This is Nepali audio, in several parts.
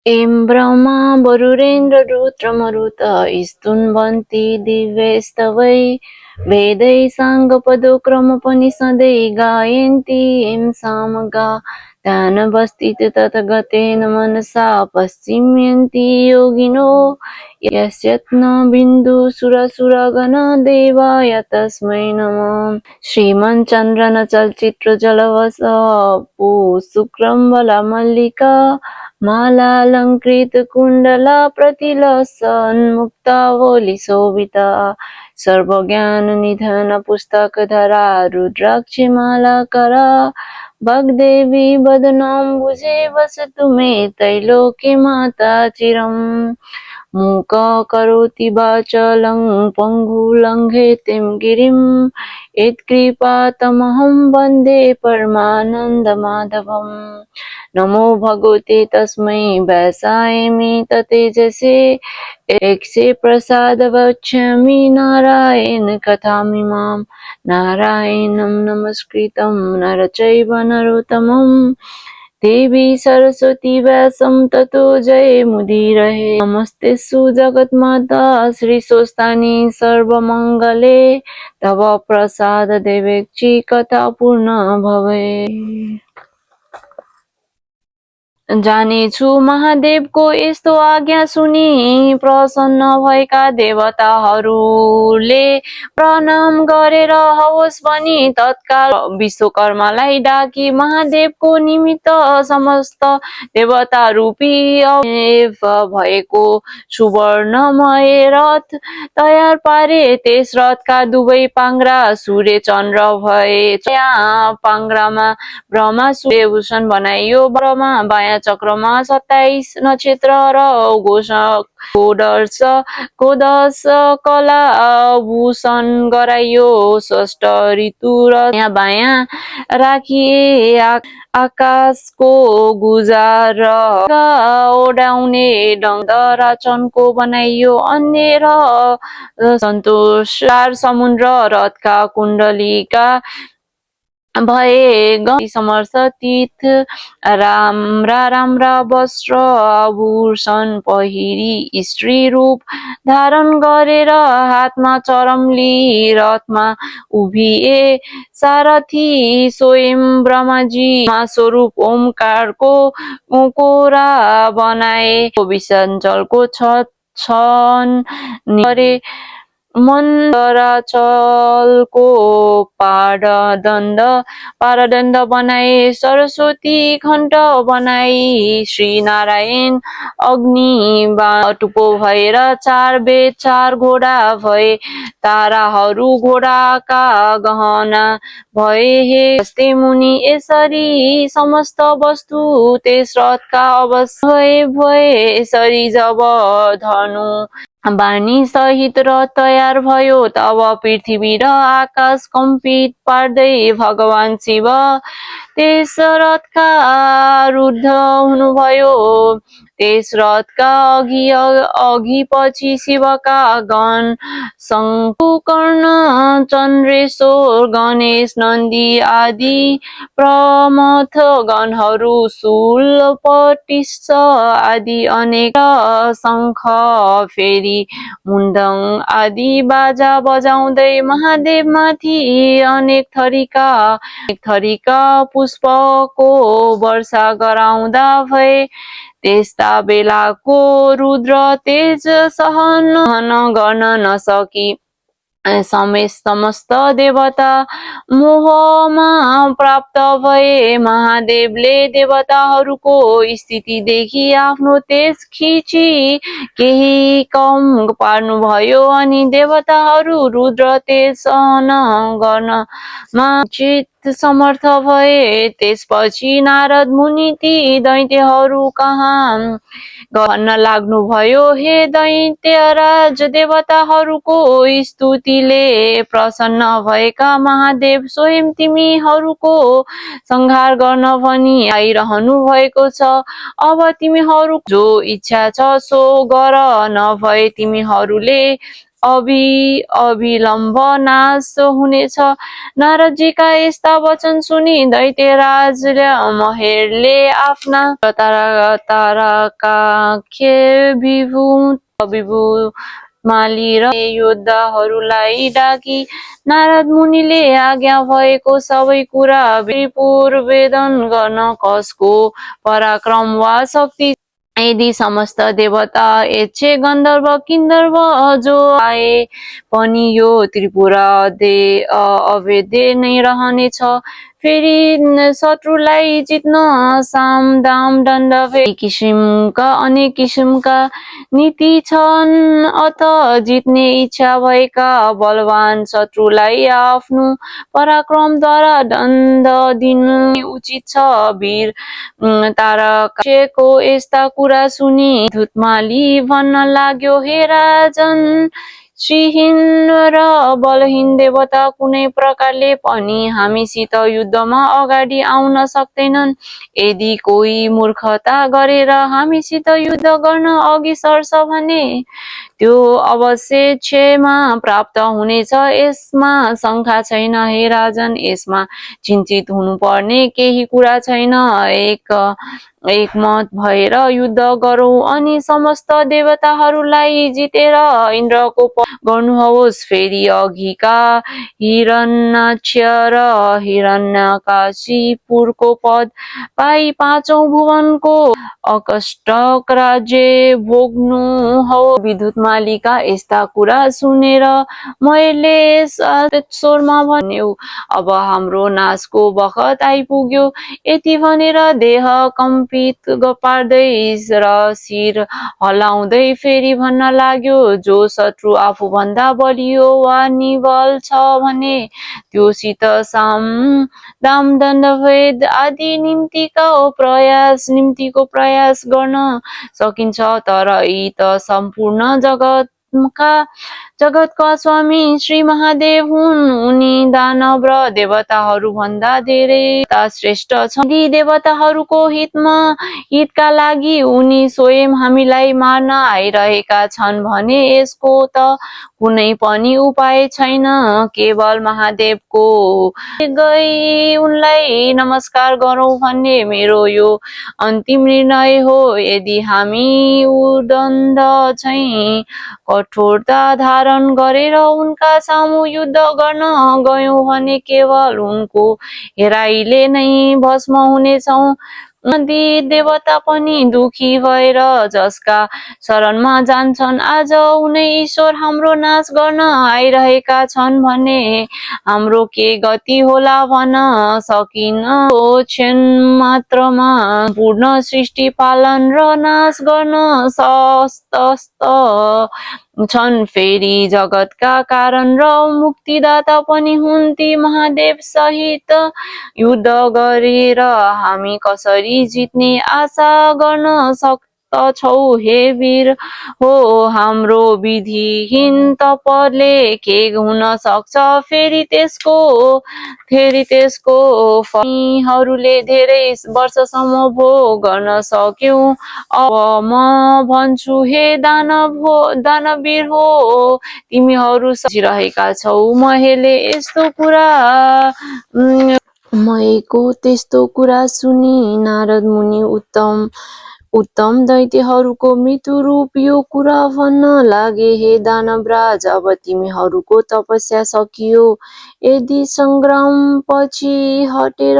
एं ब्रह्मा वरुणेन्द्ररुद्रमरुत स्तुन्वन्ति दिव्यैस्तवै वेदैः साङ्गपदक्रमोपनिषदै गायन्ति एं सामगा ध्यानवस्थित तथगतेन मनसा पश्चिम्यन्ति योगिनो यस्यत्न बिन्दुसुरसुरगणदेवाय तस्मै नमः। श्रीमच्चन्द्रनचलचित्रजलवसपु शुक्रं बलमल्लिका मालालङ्कृतकुण्डला प्रतिलसन्मुक्तावलीशोभिता सर्वज्ञाननिधन पुस्तकधरा रुद्राक्षमालाकरा वाग्देवी वदनाम्बुजे वसतु मे त्रैलोक्ये माता चिरम्। मूककरोति वाचालं पङ्गुलङ्घयितुं गिरिं यत्कृपातमहं वन्दे परमानन्दमाधवम्। नमो भगवते तस्मै वैशायमे ततेजसे यक्षे प्रसादवक्ष्यामि नारायण कथामिमां। नारायणं नमस्कृतं नर चैव नरोत्तमं देवी सरस्वती व्यासं ततो जयमुदीरये। नमस्तेऽस्तु जगन्माता श्रीस्वस्तानि सर्वमङ्गले तव प्रसाद देवैक्षी कथा पूर्ण भवे। जानेछु महादेवको यस्तो आज्ञा सुनि प्रसन्न भएका देवताहरूले प्रणाम गरेर होस् भनी तत्काल विश्वकर्मालाई डाकी महादेवको निमित्त समस्त देवता रूपी भएको सुवर्णमय रथ तयार पारे। त्यस रथका दुवै पाङ्ग्रा सूर्य चन्द्र भए। यहाँ पाङ्ग्रामा ब्रह्मा सूर्यभूषण बनाइयो। ब्रह्मा बायाँ चक्रमा 27 नक्षत्र र गोदश कला भूषण गराइयो। षष्ठ ऋतु र यहाँ बायाँ राखिए। आकाशको गुजार ओडाउने डङ्गरा चनको बनाइयो। अन्य र सन्तोष समुद्र रथका कुण्डलिका भए। समर्थ तीर्थ राम्रा वस्त्र आभूषण पहिरी स्त्री रूप धारण गरेर हातमा चरम लिई रथमा उभिए। सारथी स्वयं ब्रह्माजी स्वरूप ओमकारको कोरा बनाए। विसञ्चलको छन गरे। मन्दराचलको पारदण्ड बनाए। सरस्वती घण्ट बनाई। श्री नारायण अग्नि टुप्पो भएर 4 बेद 4 घोडा भए। ताराहरू घोडाका गहना भए। हे हस्ते मुनि यसरी समस्त वस्तु त्यस रथका अवश्य भए। यसरी जब धनु बानी सहित रथ तयार भयो तब पृथ्वी र आकाश कम्पित पार्दै भगवान शिव त्यस रथका आरूढ हुनुभयो। त्यस रथका अघि पछि शिवका गण शङ्कुकर्ण चन्द्रेश्वर गणेश नन्दी आदि प्रमथ गणहरू शूलपटिश्च आदि अनेक शङ्ख फेरी मुण्डङ आदि बाजा बजाउँदै महादेव माथि अनेक थरीका पुष्पको वर्षा गराउँदा भए। त्यस्ता बेलाको रुद्र तेज सहन गर्न नसकी समस्त देवता मोहमा प्राप्त भए। महादेवले देवताहरूको स्थिति देखि आफ्नो तेज खिची केही कम पार्नुभयो अनि देवताहरू रुद्र तेज सहन गर्नमा चित समर्थ भए। त्यसपछि नारद मुनि ती दैत्यहरू कहाँ भन्न लाग्नुभयो, हे दैत्यराज, देवताहरूको स्तुतिले प्रसन्न भएका महादेव स्वयं तिमीहरूको संहार गर्न भनी आइरहनु भएको छ। अब तिमीहरू जो इच्छा छ सो गर, नभए तिमीहरूले अविलम्ब नाश हुनेछ। नारदजीका यस्ता वचन सुनि दैत्यराज महेरले आफ्ना तारकाख्य विभु माली र योद्धाहरूलाई डाकी नारद मुनिले आज्ञा भएको सबै कुरा पूर्वेदन गर्न कसको पराक्रम वा शक्ति यदि समस्त देवता यक्षे गन्धर्व किन्नर जो आए पनि यो त्रिपुर अवेद्य नै रहनेछ। फेरि शत्रुलाई जित्न साम दाम दण्ड अनेक किसिमका नीति छन्। अत जित्ने इच्छा भएका बलवान शत्रुलाई आफ्नो पराक्रमद्वारा दण्ड दिनु उचित छ। वीर तारकाक्षको यस्ता कुरा सुनि धुतमाली भन्न लाग्यो, हे राजन, श्रीहीन र बलहीन देवता कुनै प्रकारले पनि हामीसित युद्धमा अगाडि आउन सक्दैनन्। यदि कोही मूर्खता गरेर हामीसित युद्ध गर्न अघि सर्छ भने त्यो अवश्य क्षमा प्राप्त हुनेछ, यसमा शङ्का छैन। हे राजन, यसमा चिन्तित हुनुपर्ने केही कुरा छैन। एकमत भएर युद्ध गरौँ अनि समस्त देवताहरूलाई जितेर इन्द्रको पद गर्नुहोस्। फेरि अघिका हिरण्याक्ष र हिरण्यकशिपुरको पद पाई पाँचौं भुवनको अकष्ट राज्य भोग्नु हो। विद्युतमालीका यस्ता कुरा सुनेर मैले स्वरमा भन्यो, अब हाम्रो नाशको बखत आइपुग्यो। यति भनेर देह कम्पित पार्दै र शिर हल्लाउँदै फेरि भन्न लाग्यो, जो शत्रु आफूभन्दा बलियो वा निबल छ भने त्योसित साम दाम दण्ड भेद आदि निम्तिको प्रयास गर्न सकिन्छ। तर यी त सम्पूर्ण जगतका स्वामी श्री महादेव हुन्। उनी दानव र देवताहरू भन्दा धेरै श्रेष्ठ छन्। यदि देवताहरूको हितका लागि उनी स्वयं हामीलाई मार्न आइरहेका छन् भने यसको त कुनै पनि उपाय छैन। केवल महादेवको गई उनलाई नमस्कार गरौँ भन्ने मेरो यो अन्तिम निर्णय हो। यदि हामी उदण्ड झैं कठोरता धारण गरेर उनका सामु युद्ध गर्न गयौं भने केवल उनको हेराइले नै भस्म हुनेछौं। नदी देवता पनि दुखी भएर जसका शरणमा जान्छन्, आज उनै ईश्वर हाम्रो नाश गर्न आइरहेका छन् भने हाम्रो के गति होला भन्न सकिन। क्षण मात्रमा पूर्ण सृष्टि पालन र नाश गर्न शक्त छन्। फेरि जगतका कारण र मुक्तिदाता पनि हुन्। ती महादेव सहित युद्ध गरेर हामी कसरी जित्ने आशा गर्न सक्छौ? हे वीर हो, हाम्रो विधिहीन तपले के हुन सक्छ? फेरि त्यसको फलहरूले धेरै वर्षसम्म भोग गर्न सक्यौं। अब म भन्छु, हे दानवीर हो, तिमीहरू सोचिरहेका छौ मैले त्यस्तो कुरा सुनि नारद मुनि उत्तम दैत्यहरूको मृत्यु रूप यो कुरा भन्न लागे, हे दानवराज, अब तिमीहरूको तपस्या सकियो। यदि संग्राम पछि हटेर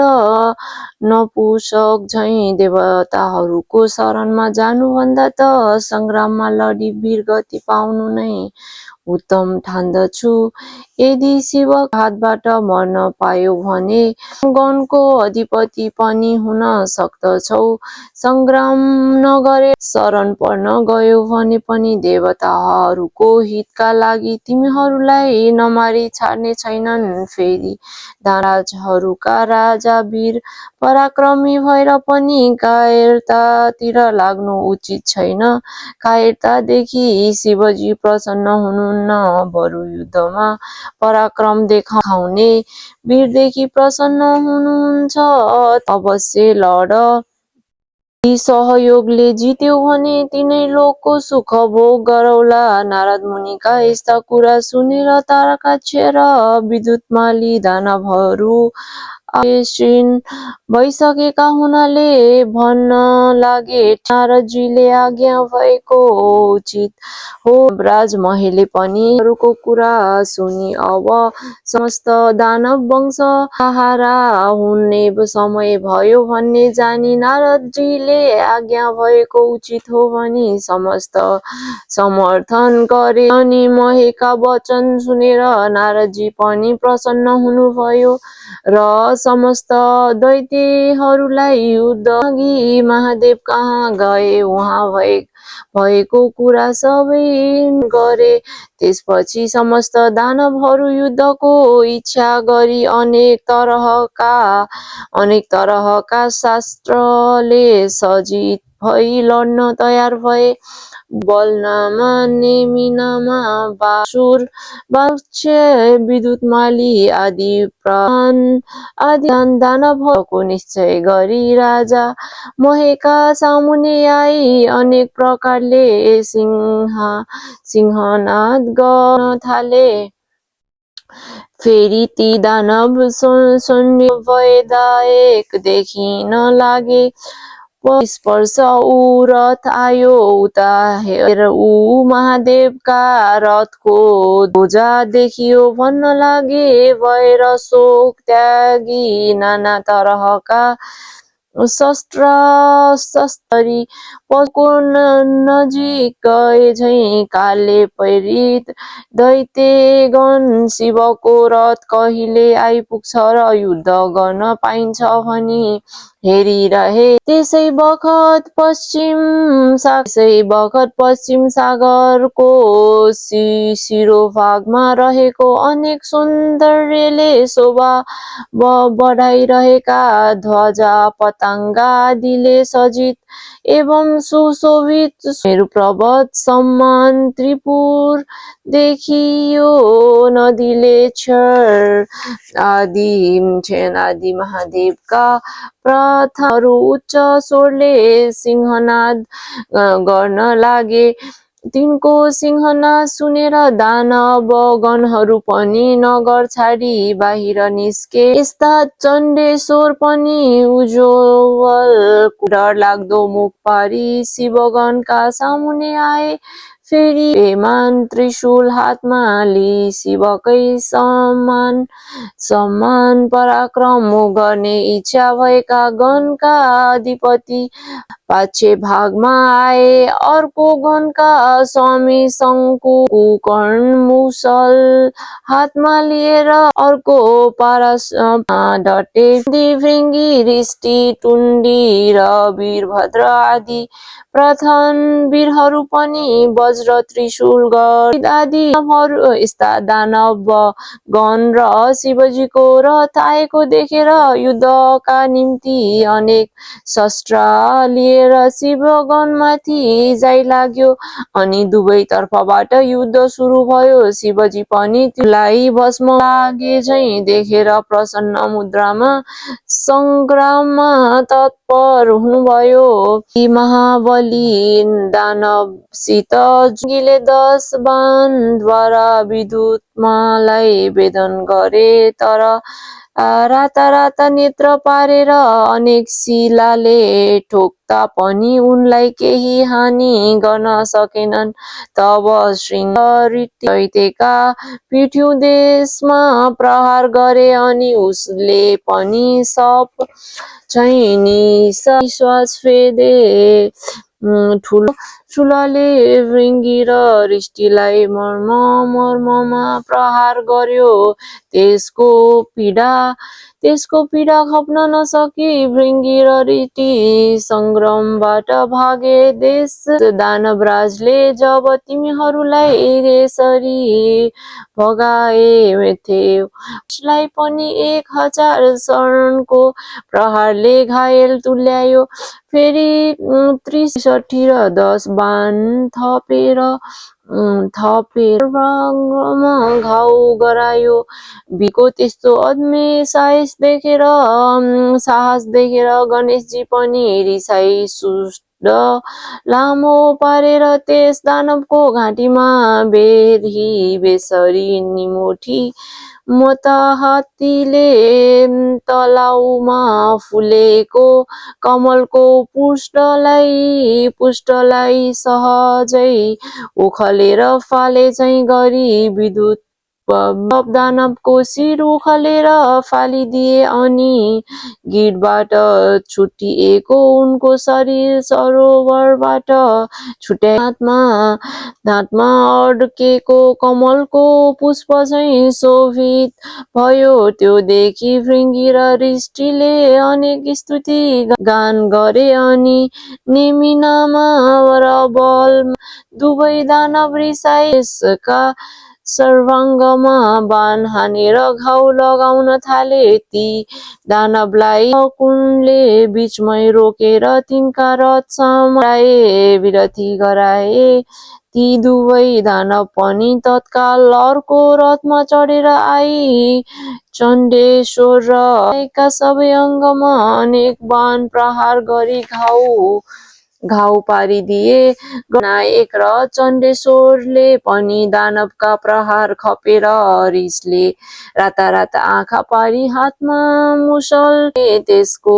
नपुंसक झैं देवताहरूको शरणमा जानुभन्दा त संग्राममा लडी वीरगति पाउनु नै उत्तम ठान्दछु। यदि शिवका हातबाट मर्न पायौ भने गणको अधिपति पनि हुन सक्दछौ। संग्राम नगरेर शरण पर्न गयौ भने पनि देवताहरूको हितका लागि तिमीहरूलाई नमारी छाड्ने छैनन्। फेरि दानवराजहरूका राजा वीर पराक्रमी भएर पनि कायरतातिर लाग्नु उचित छैन। कायरतादेखि शिवजी प्रसन्न हुनुहुन्न, बरु युद्धमा पराक्रम देखाउने वीरदेखि प्रसन्न हुनुहुन्छ। अवश्य लड। यी सहयोगले जित्यो भने तिनै लोकको सुख भोग गरौला। नारद मुनिका यस्ता कुरा सुनेर तारकाक्ष र विद्युतमाली दानवहरू आवेशीन भइसकेका हुनाले भन्न लागे, नारदजीले आज्ञा भएको उचित हो। राजमहेलले पनि अरूको कुरा सुनि अब समस्त दानव वंश सहारा हुने समय भयो भन्ने जानी नारदजीले आज्ञा भएको उचित हो भनी समस्त समर्थन गरे। अनि महेका वचन सुनेर नारदजी पनि प्रसन्न हुनुभयो र समस्त दैत्यहरूलाई युद्ध अघि महादेव कहाँ गए, उहाँ भएको कुरा सबै गरे। त्यसपछि समस्त दानवहरू युद्धको इच्छा गरी अनेक तरहका शास्त्रले सज्जित भई लड्न तयार भए। बलनामा, नेमिनामा, बासुर, बाक्ष, विद्युतमाली आदि दानवहरूको निश्चय गरी राजा महेका सामुने आई अनेक प्रकारले सिंहनाद गर्न थाले। फेरि ती दानव सैन्य भयदायक देखिन लागे। स्पर्श ऊ रथ आयो, उता हेर ऊ महादेवका रथको ध्वजा देखियो। भन्न लागे, भएर शोक त्यागी नाना तरहका शस्त्री पशुको नजिक गए झैं कालले प्रेरित दैत्यगण शिवको रथ कहिले आइपुग्छ र युद्ध गर्न पाइन्छ भनी हेरिरहे। त्यसै बखत पश्चिम सागरको शिरोभागमा रहेको अनेक सौन्दर्यले शोभा बढाइरहेका ध्वजा पताका आदिले सज्जित एवं सुशोभित मेरु पर्वत समान त्रिपुर देखियो। नदीले क्षण आदि महादेवका प्रथाहरू उच्च स्वरले सिंहनाद गर्न लागे। तिनको सिंहनाद सुनेर दानव गणहरू पनि नगर छाडी बाहिर निस्के। यस्ता चण्डेश्वर पनि उज्जवल डरलाग्दो मुख पारी शिवगणका सामुने आए। फेरि बेमान त्रिशूल हातमा लिई शिवकै समान पराक्रम गर्ने इच्छा भएका गणका अधिपति पाछे भागमा आए। अर्को गणका स्वामी शंकु कुकर्ण मुसल हातमा लिएर अर्को पारसमा डटे। भृंगी, रिष्टि, टुण्डी र वीरभद्र आदि प्रथम वीरहरू पनि वज्र त्रिशूल गदा आदि यस्ता दानव गण र शिवजीको रथ आएको देखेर युद्धका निम्ति अनेक शस्त्र लिएर शिवगणमाथि जाइलाग्यो। अनि दुवै तर्फबाट युद्ध सुरु भयो। शिवजी पनि त्यसलाई भस्म लागे झैं देखेर प्रसन्न मुद्रामा संग्राममा तत्पर हुनुभयो। ती महाबली दानवसित जुंगीले 10 बाणद्वारा विद्युतमालाई भेदन गरे, तर राता नेत्र पारेर अनेक शिलाले ठोक्दा पनि उनलाई केही हानि गर्न सकेनन्। तब श्रृंग दैत्यका पिठ्युदेशमा प्रहार गरे अनि उसले पनि सप झैं निश्वास फेदे। ठूलो शूलले भृंगी र रिष्टिलाई मर्ममा प्रहार गर्यो। त्यसको पीडा खप्न नसकी भृंगी र रिष्टि संग्रामबाट भागे। दानवराजले जब तिमीहरूलाई यसरी भगाएथ्यो, उसलाई पनि 1000 शरणको प्रहारले घायल तुल्यायो। फेरि 63 र 10 बाण थपेर थपेर सर्वाङ्गमा घाउ गरायो। बिको त्यस्तो अदम्य साहस देखेर गणेशजी पनि रिसाई सुष्ट लामो पारेर त्यस दानवको घाँटीमा बेसरी निमोठी। म त हात्तीले तलाउमा फुलेको कमलको पुष्टलाई सहजै उखलेर फाले चाहिँ गरी विद्युत दानवको शिर उखलेर फालिदिए अनि गिडबाट छुट्टिएको उनको शरीर सरोवरबाट छुट्याए। दाँतमा अड्केको कमलको पुष्प चाहिँ शोभित भयो। त्यो देखि भृङ्गी र दृष्टिले अनेक स्तुति गान गरे अनि नेमिनामा र बल दुवै दानव रिसाए। यसका सर्वाङ्गमा बाण हानेर घाउ लगाउन थाले। ती दानवलाई कुनले बीचमै रोकेर तिनका रथ समाए विरती गराए। ती दुवै दानव पनि तत्काल अर्को रथमा चढेर आई चण्डेश्वर र सबै अङ्गमा अनेक बाण प्रहार गरी घाउ पारिदिए। गणनायक र चण्डेश्वरले पनि दानवका प्रहार खपेर रिसले रातारात आँखा पारी हातमा मुसलले त्यसको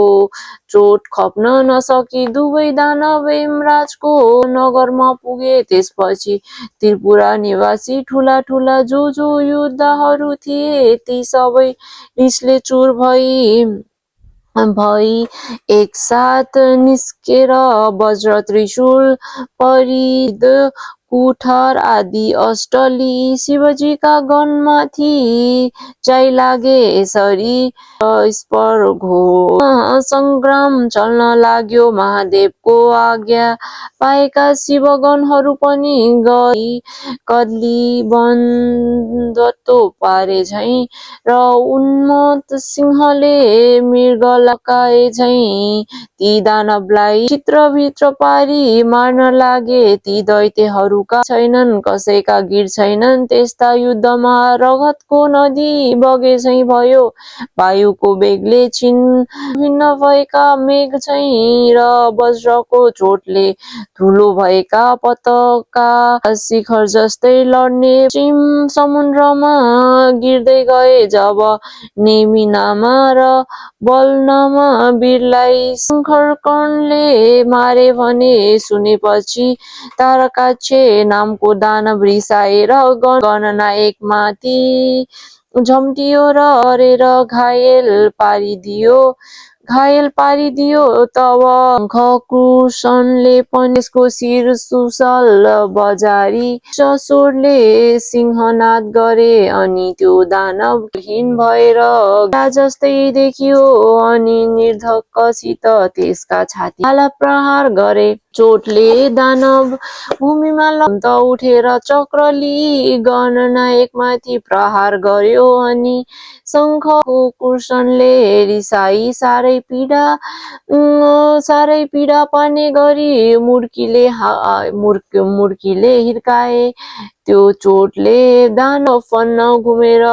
चोट खप्न नसकी दुवै दानव यमराजको नगरमा पुगे। त्यसपछि त्रिपुरा निवासी ठुला जो योद्धाहरू थिए ती सबै रिसले चुर भई एकसाथ निस्केर वज्र त्रिशूल परिध कुठार आदि अष्ट लिई शिवजीका गणमाथि जाइलागे। यसरी घोर संग्राम चल्न लाग्यो। महादेवको आज्ञा पाएका शिवगणहरू पनि कदली बन्दतो पारे झैं र उन्मत्त सिंहले मृग लकाए झैं ती दानवलाई चित्रभित्र पारी मार्न लागे। ती दैत्यहरूका छैनन् कसैका गिर छैनन्। त्यस्ता युद्धमा रगतको नदी बगे झैं भयो। वायुको बेगले छिन्न भएका मेघ झैं र वज्रको चोटले धुलो भएका पताका शिखर जस्तै लड्ने पश्चिम समुद्रमा गिर्दै गए। जब नेमिनामा र बलनामा वीरलाई शङ्करकर्णले मारे भने सुनेपछि तारकाक्ष नामको दानव रिसाएर गणनायकमाथि झम्टियो र गरेर घायल पारिदियो। तब शङ्खकुशनले पनि त्यसको शिर सुसल बजारी ससुरले सिंहनाद गरे अनि त्यो दानव हीन भएर जस्तै देखियो अनि निर्धक्कसित त्यसका छातीमा प्रहार गरे। चोटले दानव भूमिमा लम्त उठेर चक्र लिई गणनायकमाथि प्रहार गर्यो अनि शङ्खकुशनले रिसाई साह्रै पीडा पार्ने गरी मुर्कीले हिर्काए। त्यो चोटले दानव फन्न घुमेर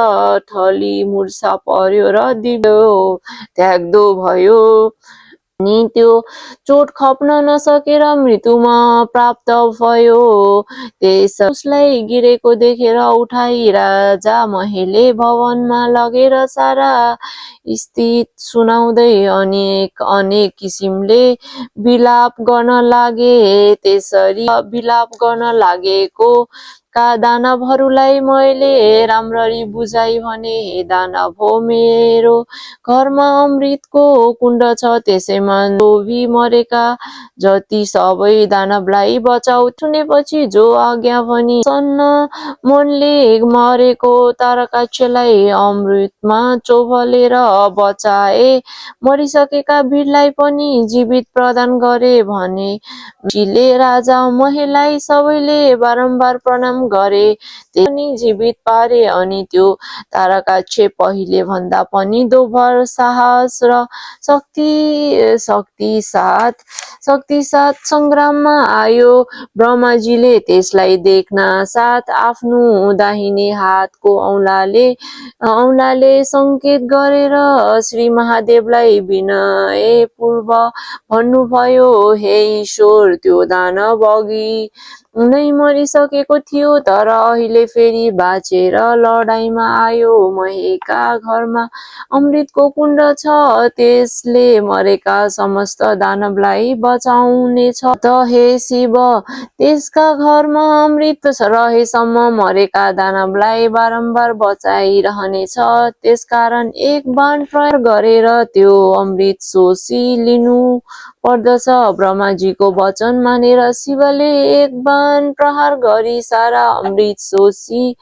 ठली मुर्छा पर्यो र दिव्य त्याग्दो भयो अनि त्यो चोट खप्न नसकेर मृत्युमा प्राप्त भयो। उसलाई गिरेको देखेर उठाई राजा महेले भवनमा लगेर सारा स्थिति सुनाउँदै अनेक किसिमले विलाप गर्न लागे। त्यसरी विलाप गर्न लागेको दानवहरूलाई मैले राम्ररी बुझाई भने, हे दानव हो, मेरो घरमा अमृतको कुण्ड छ, त्यसैमा लोभी मरेका जति सबै दानवलाई बचाऊ। सुनेपछि जो आज्ञा भनी सन्न मनले मरेको तारकाक्षलाई अमृतमा चोबलेर बचाए। मरिसकेका वीरलाई पनि जीवित प्रदान गरे भने ऋषिले राजा महेलाई सबैले बारम्बार प्रणाम संग्राम गरे, त्यसलाई जीवित पारे अनि त्यो तारकाक्षे पहिले भन्दा पनि दोब्बर साहस र शक्ति साथ संग्राममा आयो। ब्रह्माजीले त्यसलाई देख्न साथ आफ्नो दाहिने हातको औंलाले संकेत गरेर श्री महादेवलाई विनयपूर्वक भन्नुभयो, हे ईश्वर, त्यो दानव अघि नै मरिसकेको थियो तर अहिले फेरि बाँचेर लडाईँमा आयो। महेका घरमा अमृतको कुण्ड छ, त्यसले मरेका समस्त दानवलाई बचाउनेछ। त हे शिव, त्यसका घरमा अमृत रहेसम्म मरेका दानवलाई बारम्बार बचाइरहनेछ। त्यसकारण एक बाण प्रयोग गरेर त्यो अमृत शोषी लिनु पर्दछ। ब्रह्माजीको वचन मानेर शिवले एक बाण प्रहार गरी सारा अमृत शोषी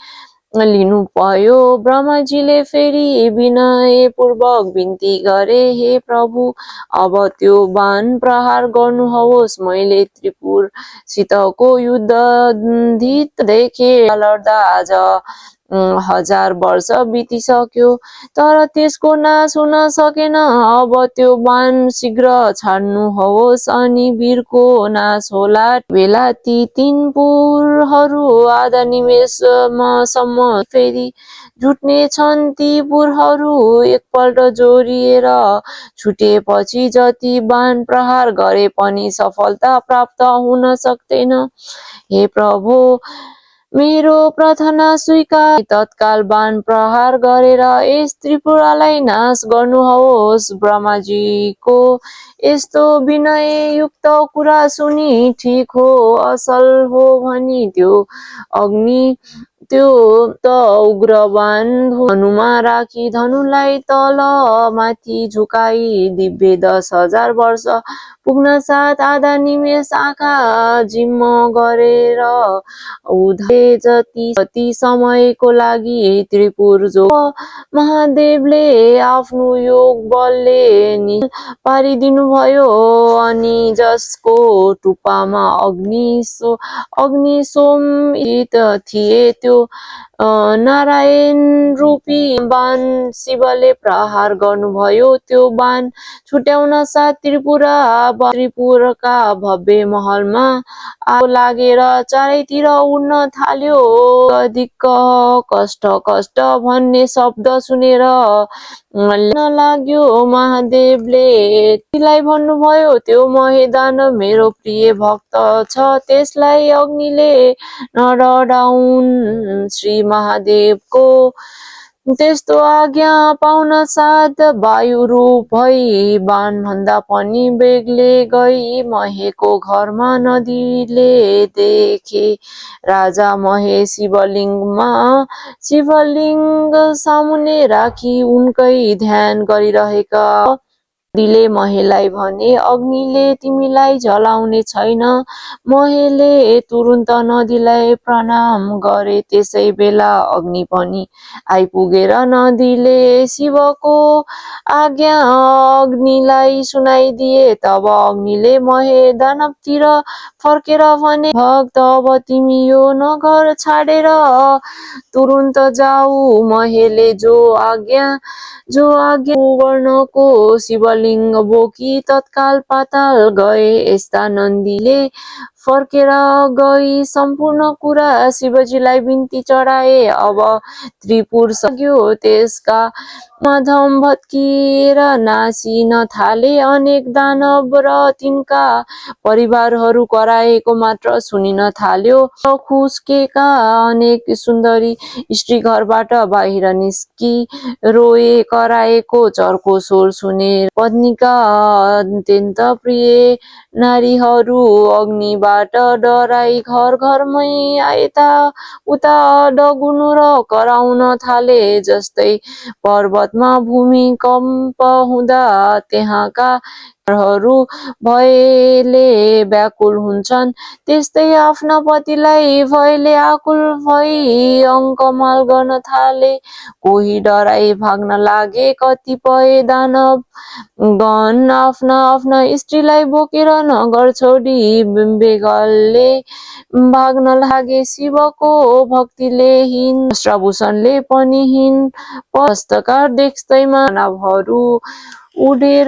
लिनुभयो। ब्रह्माजीले फेरि विनयपूर्वक विन्ती गरे, हे प्रभु, अब त्यो बाण प्रहार गर्नुहोस्। मैले त्रिपुरसितको युद्ध देखे लड्दा आज 1000 वर्ष बितिसक्यो तर त्यसको नाश हुन सकेन। अब त्यो बाण शीघ्र छाड्नुहोस् अनि वीरको नाश होला। बेला ती 3 पुरहरू आधा निमेषसम्म फेरि जुट्ने छन्। ती पुरहरू एकपल्ट जोडिएर छुटेपछि जति बाण प्रहार गरे पनि सफलता प्राप्त हुन सक्दैन। हे प्रभु, मेरो प्रार्थना स्वीकार। तत्काल बाण प्रहार गरेर यस त्रिपुरालाई नाश गर्नुहोस्। ब्रह्माजीको यस्तो विनययुक्त कुरा सुनि ठिक हो, असल हो भनी त्यो उग्र बाण धनुमा राखी धनुलाई तल माथि झुकाई दिव्य 10,000 वर्ष पुग्न साथ आधा निमेष आँखा जिम्म गरेर उधे जति समयको लागि त्रिपुर जो महादेवले आफ्नो योग बलले निश्चल पारिदिनुभयो अनि जसको टुप्पामा अग्नि सोम थिए त्यो नारायण रूपी बाण शिवले प्रहार गर्नुभयो। त्यो बाण छुट्याउन साथ त्रिपुरका भव्य महलमा आगो लागेर चारैतिर उड्न थाल्यो। अधिक कष्ट भन्ने शब्द सुनेर लाग्यो। महादेवले तिलाई भन्नुभयो, त्यो महेदानव मेरो प्रिय भक्त छ, त्यसलाई अग्निले नडराउन्। श्री महादेवको त्यस्तो आज्ञा पाउन साथ वायु रूप भई बाण भन्दा पनि बेगले गई महेको घरमा नदीले देखे। राजा महे शिवलिङ्ग सामुने राखी उनकै ध्यान गरिरहेका नदीले महेलाई भने, अग्निले तिमीलाई जलाउने छैन। महेले तुरुन्त नदीलाई प्रणाम गरे। त्यसै बेला अग्नि पनि आइपुगेर नदीले शिवको आज्ञा अग्निलाई सुनाइदिए। तब अग्निले महे दानवतिर फर्केर भने, भक्त, अब तिमी यो नगर छाडेर तुरुन्त जाऊ। महेले जो आज्ञा वर्णको शिवलिङ्ग बोकी तत्काल पाताल गए। यस्ता नन्दीले फर्केर गई सम्पूर्ण कुरा शिवजीलाई बिन्ती चढाए। अब त्रिपुर सक्यो। त्यसका मधम भत्किएर नासिन थाले। अनेक दानव र तिनका परिवारहरू कराएको मात्र सुनिन थाल्यो। खुस्केका अनेक सुन्दरी स्त्री घरबाट बाहिर निस्की रोए। कराएको चर्को स्वर सुनेर पत्नीका अत्यन्त प्रिय नारीहरू अग्निबाट डराई घरमै यता उता डगुनु र कराउन थाले। जस्तै पर्वतमा भूमिकम्प हुँदा त्यहाँका घरहरू भयले व्याकुल हुन्छन्, त्यस्तै आफ्ना पतिलाई भयले आकुल भई अङ्कमाल गर्न थाले। कोही डराई भाग्न लागे। कतिपय दानवगण आफ्ना स्त्रीलाई बोकेर नगर छोडी बेगले भाग्न लागे शिवको भक्तिले हिन वस्त्रभूषणले पनि हिन हस्तकार देख्दैमा दानवहरू उडेर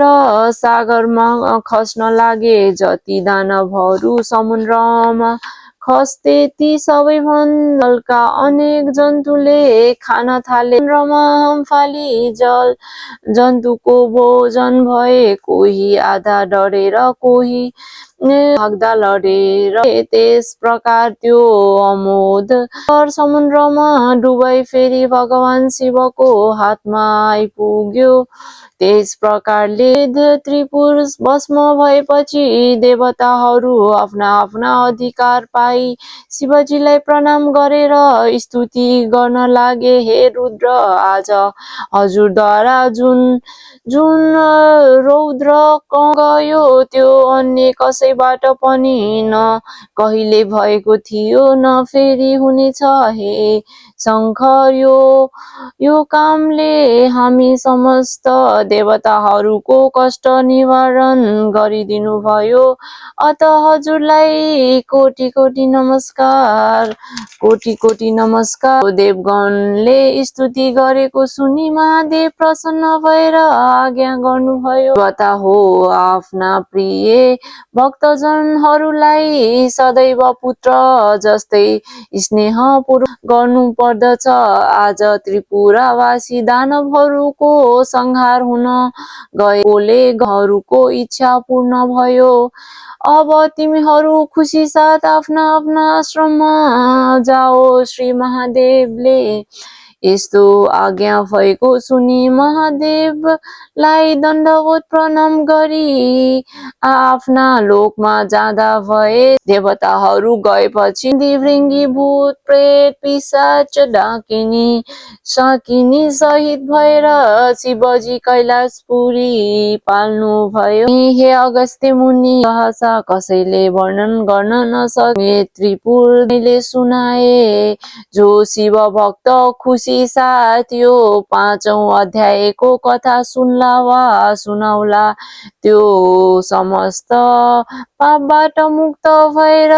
सागरमा खस्न लागे जति दानवहरू समुद्रमा खस्ते ती सबैभन्दा हल्का अनेक जन्तुले खान थाले समुद्रमा फाली जल जन्तुको भोजन भए कोही आधा डरेर कोही भाग्दा लडेर त्यस प्रकार त्यो अमोद समुद्रमा डुबाई फेरि भगवान शिवको हातमा आइपुग्यो त्यस प्रकारले त्रिपुर भस्म भएपछि देवताहरू आफ्ना आफ्ना अधिकार पाई शिवजीलाई प्रणाम गरेर स्तुति गर्न लागे हे रुद्र आज हजुरद्वारा जुन जुन रौद्र गयो त्यो अन्य कसैबाट पनि न कहिले भएको थियो न फेरि हुनेछ हे शङ्कर यो कामले हामी समस्त देवताहरूको कष्ट निवारण गरिदिनु भयो अत हजुरलाई कोटि कोटि नमस्कार देवगणले स्तुति गरेको सुनि महादेव प्रसन्न भएर आज्ञा गर्नुभयो देवता हो आफ्ना प्रिय भक्तजनहरूलाई सदैव पुत्र जस्तै स्नेहपूर्वक गर्नु पर्दछ आज त्रिपुरावासी दानवहरूको संहार हुन गएकोले घरको इच्छा पूर्ण भयो अब तिमीहरू खुसी साथ आफ्ना आफ्ना आश्रममा जाओ श्री महादेवले यस्तो आज्ञा भएको सुनि महादेवलाई दण्डवत प्रणाम गरी आफ्ना लोकमा जाँदा भए देवताहरू गएपछि दिव्रिङ्गी भूत प्रेत पिशाच डाकिनी शाकिनी सहित भएर शिवजी कैलाशपुरी पाल्नु भयो हे अगस्त्य मुनि सहसा कसैले वर्णन गर्न नसके त्रिपुरले सुनाए जो शिव भक्त खुसी साथ यो 5औं अध्यायको कथा सुन्ला वा सुनाउला त्यो समस्त पापबाट मुक्त भएर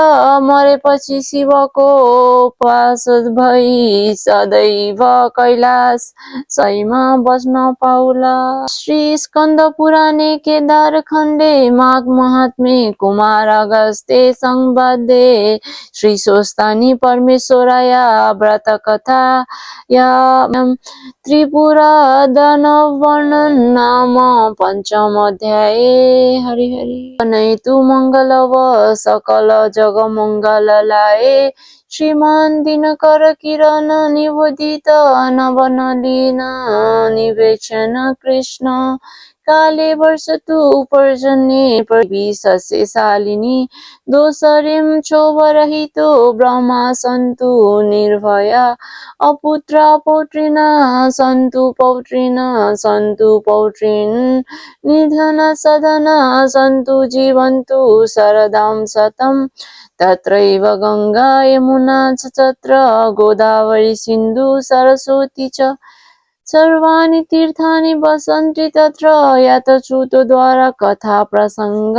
मरेपछि शिवको पास भई सदैव कैलाश सैमा बस्न पाउला श्री स्कन्द पुराणे केदार खण्डे माघ महात्म्ये कुमार अगस्त्ये संवादे श्री स्वस्तानी परमेश्वराया व्रत कथा त्रिपुरा दानव वर्णन नाम 5म अध्याय हरि हरि नैतु मंगल व सकल जग मंगललाए श्रीमान दिनकर किरण निबोधित नवनलीन निवेचन कृष्ण काले वर्ष तु पर्जन्ये सस्य शालिनी दोषरिं क्षोभरहितो ब्रह्मा सन्तु निर्भया अपुत्रा पौत्रिण सन्तु पौत्रिण निधन सधन सन्तु जीवन्तु शरदां शतं तत्रैव गंगा यमुना तत्र गोदावरी सिन्धु सरस्वती च सर्वाणि तीर्थानि वसन्ति तत्र यातच्युतद्वारा कथा प्रसंग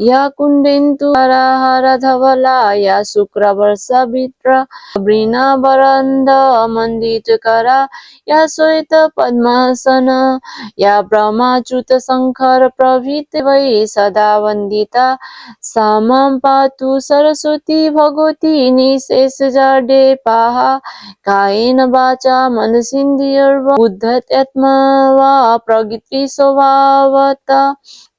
या कुण्डेन्तु हर धवला या शुक्रवर्षाभित्र वृणा वरन्द मण्डितकरा या श्वेत पद्मासन या ब्रह्माच्युत शङ्कर प्रभृति वै सदा वन्दिता सा मां पातु सरस्वती भगवती निशेष जडे पाहा कायेन वाचा मनसीन्द्रियर्वा बुद्धत्यात्मा वा प्रकृति स्वभावता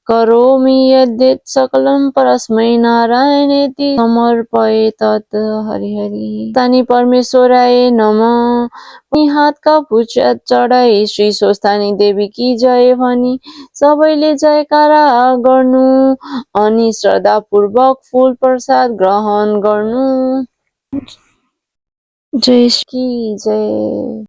करोमि यद्यत् सकलं परस्मै नारायणेति समर्पये तत् हरि हरि तानी परमेश्वराय नमः हात का पुच्छत चढाई श्री स्वस्थानी देवी की जय भनी सबैले जयकारा गर्नु अनि श्रद्धापूर्वक फूल प्रसाद ग्रहण गर्नु जय की जय।